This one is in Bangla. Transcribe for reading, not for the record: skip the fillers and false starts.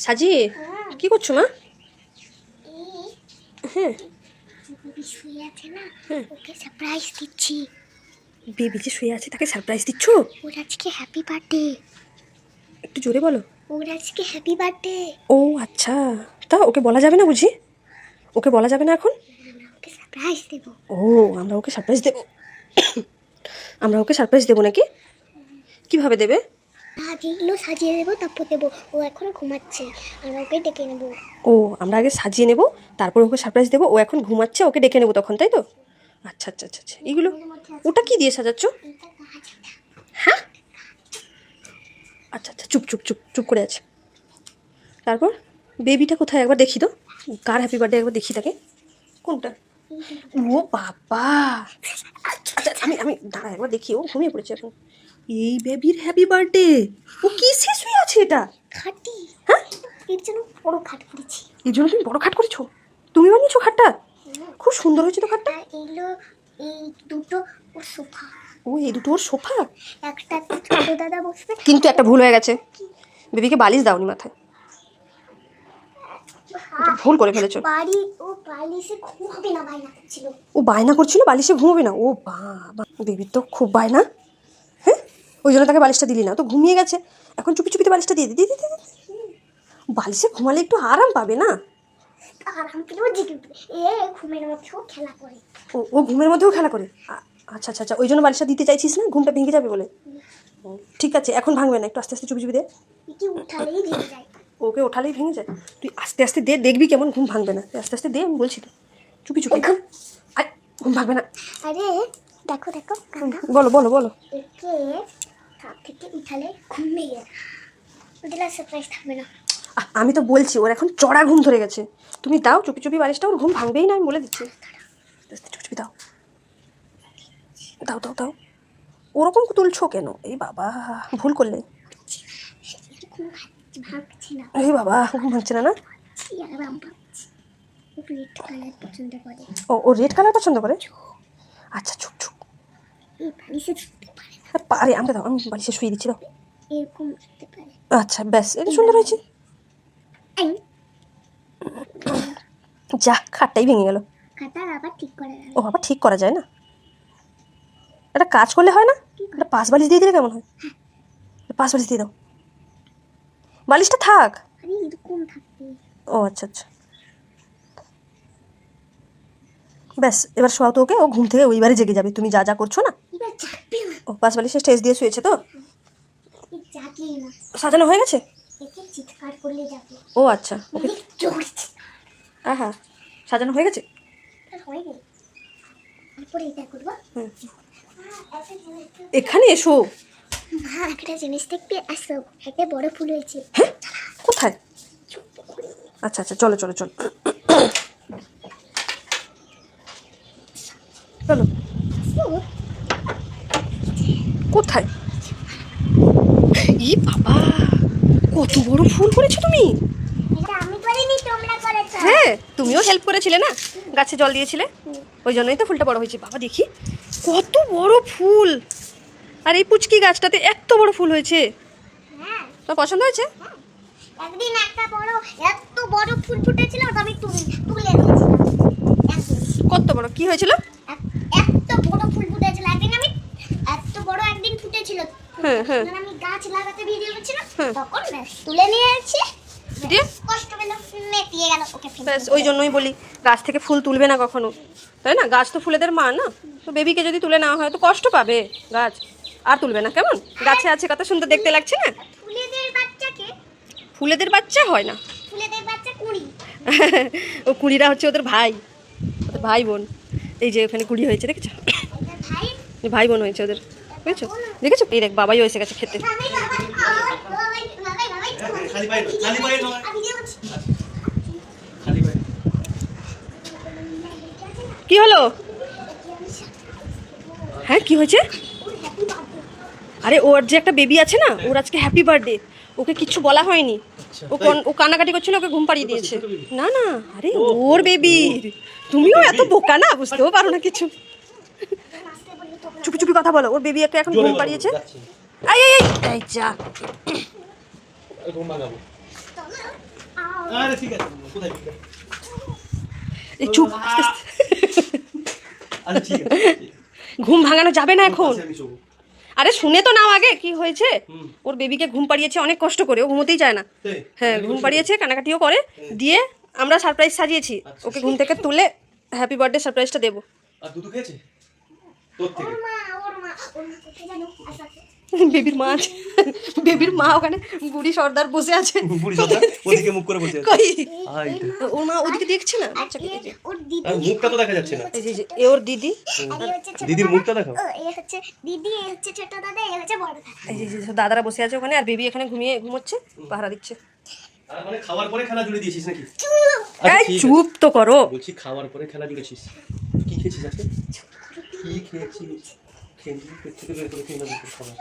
সাজিয়ে কি করছো মা? হ্যাঁ বেবি শুয়ে আছে না, ওকে সারপ্রাইজ দিচ্ছি। বেবি যে শুয়ে আছে তাকে সারপ্রাইজ দিচ্ছ? ওর আজকে হ্যাপি বার্থডে। একটু জোরে বলো। ওর আজকে হ্যাপি বার্থডে। ও আচ্ছা, তা ওকে বলা যাবে না বুঝি? ওকে বলা যাবে না এখন? ওকে সারপ্রাইজ দেব। ও আমরা ওকে সারপ্রাইজ দেবো? আমরা ওকে সারপ্রাইজ দেবো নাকি? কিভাবে দেবে? যেগুলো সাজিয়ে দেবো তারপর দেবো। ও এখনো ঘুমাচ্ছে, আমরা ওকে ডেকে নেবো। ও আমরা আগে সাজিয়ে নেবো, তারপর ওকে সারপ্রাইজ দেবো। ও এখন ঘুমাচ্ছে, ওকে ডেকে নেবো তখন, তাই তো? আচ্ছা আচ্ছা আচ্ছা আচ্ছা। এগুলো ওটা কি দিয়ে সাজাচ্ছ? হ্যাঁ আচ্ছা আচ্ছা, চুপ চুপ চুপ চুপ করে আছে। তারপর বেবিটা কোথায় একবার দেখি তো, কার হ্যাপি বার্থডে একবার দেখি তাকে। কোনটা? ও বাবা, আচ্ছা আমি আমি দাঁড়া একবার দেখি। ও ঘুমিয়ে পড়েছে এখন। এই বেবির হ্যাপি বার্থডে, ও কি শেষ হয়ে আছে এটা? খাটি। হ্যাঁ এর জন্য বড় খাট করেছি। এর জন্য তুমি বড় খাট করেছো? তুমি বানিয়েছো খাটটা? খুব সুন্দর হয়েছে তো খাটটা। আর এগুলো এই দুটো ওর সোফা। ও এই দুটো ওর সোফা। একটা ছোট দাদা বসবে। কিন্তু একটা ভুল হয়ে গেছে, বেবিকে বালিশ দাওনি মাথায়, এটা ভুল করে ফেলেছো। ও বালিশে ঘুমাবে না, বায়না করছিল। ও বায়না করছিল বালিশে ঘুমোবে না? ও বাবা, বেবির তো খুব বায়না। হ্যাঁ ওই জন্য তাকে বালিশটা দিলি না, তো ঘুমিয়ে গেছে। এখন চুপি চুপিতে বালিশটা দিয়ে দিদি দিদি। বালিশে ঘুমালে একটু আরাম পাবে না? আরাম পেলেও জেগে উঠবে। ঘুমের মধ্যেও খেলা করে। ও ও ঘুমের মধ্যেও খেলা করে? আচ্ছা আচ্ছা আচ্ছা, ওই জন্য বালিশটা দিতে চাইছিস না, ঘুমটা ভেঙে যাবে বলে? ঠিক আছে, এখন ভাঙবে না, একটু আস্তে আস্তে চুপি চুপি দে। এটি উঠালেই ভেঙে যায়। ওকে ওঠালেই ভেঙে যায়? তুই আস্তে আস্তে দে, দেখবি কেমন ঘুম ভাঙবে না। তুই আস্তে আস্তে দে, আমি বলছি তো। চুপি চুপি আয়, ঘুম ভাঙবে না। আরে দেখো দেখো বলো বলো বলো। একে খাট থেকে উঠালে ঘুম ভেঙে যায়, ওদের আর সারপ্রাইজ থাকবে না। আমি তো বলছি ওর এখন চড়া ঘুম ধরে গেছে, তুমি দাও চুপি চুপি বালিশটা, ওর ঘুম ভাঙবেই না, আমি বলে দিচ্ছি। চুপি চুপি দাও দাও দাও দাও। ওরকম তুলছো কেন? এই বাবা, ভুল করলে। ভাবছি না। এই বাবা, ঘুম ভাঙছে না? না আরাম পাচ্ছি। ও রেড কালার পছন্দ করে। ও রেড কালার পছন্দ করে? আচ্ছা চুপ চুপ। এই বালিশে শুতে পারে না। পারে, আমরা দাও, আমি বালিশে শুয়ে দিচ্ছি, দাও। এরকম শুতে পারে। আচ্ছা ব্যাস, এটা সুন্দর হয়েছে। যা, খাটটাই ভেঙে গেল। খাটার আবার ঠিক করে দেবে। ও আবার ঠিক করা যায় না? একটা কাজ করলে হয় না, একটা পাশ বালিশ দিয়ে দিলে কেমন হয়? পাশ বালিশ দিয়ে দাও, বালিশটা থাক। আরে এরকম থাকবে। ও আচ্ছা আচ্ছা, ব্যাস এবার শোয়াও তো ওকে, ও ঘুম থেকে ওইবারে জেগে যাবে তুমি যা যা করছো না। এবার জাগবে না। ও পাশ বালিশে স্টেজ দিয়ে শুয়েছে তো? জাগে না। সাজানো হয়ে গেছে? একে চিৎকার করলে যাবে। ও আচ্ছা, ওকে। জোরছে। হ্যাঁ সাজানো হয়ে গেছে। হয়ে গেল। তারপরে এটা করবো। এখানে এসো। মা একটা জিনিস দেখতে আসো, একটা বড় ফুল হয়েছে। হ্যাঁ কোথায়? আচ্ছা আচ্ছা, চলো চলো চলো চলো। কোথায়? ই বাবা, কত বড় ফুল করেছো তুমি। এটা আমি করিনি, তোমরা করেছো। হ্যাঁ তুমিও হেল্প করেছিলে না, গাছে জল দিয়েছিলে, ওই জন্যই তো ফুলটা বড় হয়েছে। বাবা দেখি কত বড় ফুল, আর এই পুচকি গাছটাতে এত বড় ফুল হয়েছে। হ্যাঁ তোমার পছন্দ হয়েছে? একদিন একটা বড় এত বড় ফুল ফুটেছিল, ওটা আমি তুলে দিয়েছিলাম। কত বড় কি হয়েছিল? এত বড় ফুল ফুটেছিল একদিন, আমি এত বড় একদিন ফুটেছিল। হ্যাঁ হ্যাঁ, যখন আমি গাছ লাগাতে ভিডিও করছিলাম তখন তুলে নিয়ে এসেছি। দিয়ে কষ্ট পেল, মেটিয়ে গেল। ওকে ব্যাস ওই জন্যই বলি গাছ থেকে ফুল তুলবে না কখনো, তাই না? গাছ তো ফুলেদের মা না, তো বেবিকে যদি তুলে নেওয়া হয় তো কষ্ট পাবে গাছ, আর তুলবে না। কেমন গাছে আছে, কত সুন্দর দেখতে লাগছে না? ফুলেদের বাচ্চাকে, ফুলেদের বাচ্চা হয় না, ফুলেদের বাচ্চা কুড়ি। ও কুড়িরা হচ্ছে ওদের ভাই, ওদের ভাই বোন। এই যে ওখানে কুড়ি হয়েছে দেখেছো, এটা ভাই। ভাই বোন হয়েছে ওদের, বুঝেছো? দেখেছো, এই দেখ বাবাইও এসে গেছে খেতে। কি হলো? হ্যাঁ কি হয়েছে? আরে ওর যে একটা বেবি আছে না, ওর আজকে হ্যাপি বার্থডে, ওকে কিচ্ছু বলা হয়নি। ও কান্নাকাটি করছিল, ওকে ঘুম পাড়িয়ে দিয়েছে। না না, আরে ওর বেবি, তুমিও এত বোকা না, বুঝতেও পারো না কিছু। চুপি চুপি কথা বলো, ওর বেবি একটা এখন ঘুম পাড়িয়েছে। এই এই এই যা, আরে ঠিক আছে কোথায় এই চুপ আস্তে আস্তে। আরে ঠিক আছে ঘুম ভাঙানো যাবে না এখন। আমি শোবো। আরে শুনে তো নাও আগে কি হয়েছে। হুম। ওর বেবিকে ঘুম পাড়িয়েছে অনেক কষ্ট করে, ও ঘুমোতেই চায় না। তাই? হ্যাঁ ঘুম পাড়িয়েছে, কানাকাটিও করে, দিয়ে আমরা সারপ্রাইজ সাজিয়েছি। আচ্ছা। ওকে ঘুম থেকে তুলে হ্যাপি বার্থডে সারপ্রাইজটা দেবো। আর দুধ খেয়েছে তোর থেকে? ওর মা কোথায় জানো? আচ্ছা বেবির মা আছে, বেবির মা ওখানে বুড়ি সর্দার বসে আছে। বুড়ি সর্দার ওদিকে মুখ করে বসে আছে। কই আই ওর মা ওদিকে দেখছে না বাচ্চাকে, এই যে ওর দিদি, আর মুখটা তো দেখা যাচ্ছে না। এই যে এ ওর দিদি, আর এ হচ্ছে ছোট দিদির দাদা। মুখটা দেখাও। ও, এ হচ্ছে দিদি, এ হচ্ছে ছোট দাদা, এ হচ্ছে বড় দাদা। এই যে দাদারা বসে আছে ওখানে, আর বেবি এখানে ঘুমোচ্ছে, পাহারা দিচ্ছে। আর মানে খাওয়ার পরে খেলা জুড়ে দিয়েছিস নাকি? চুপ। আচ্ছা, এই ঠিক আছে। চুপ তো করো। বলছি খাওয়ার পরে খেলা জুড়েছিস। কি খেয়েছিস আজকে? কি খেয়েছিস? খেয়ে পেট থেকে বের করে খেয়ে নেবো খাবার।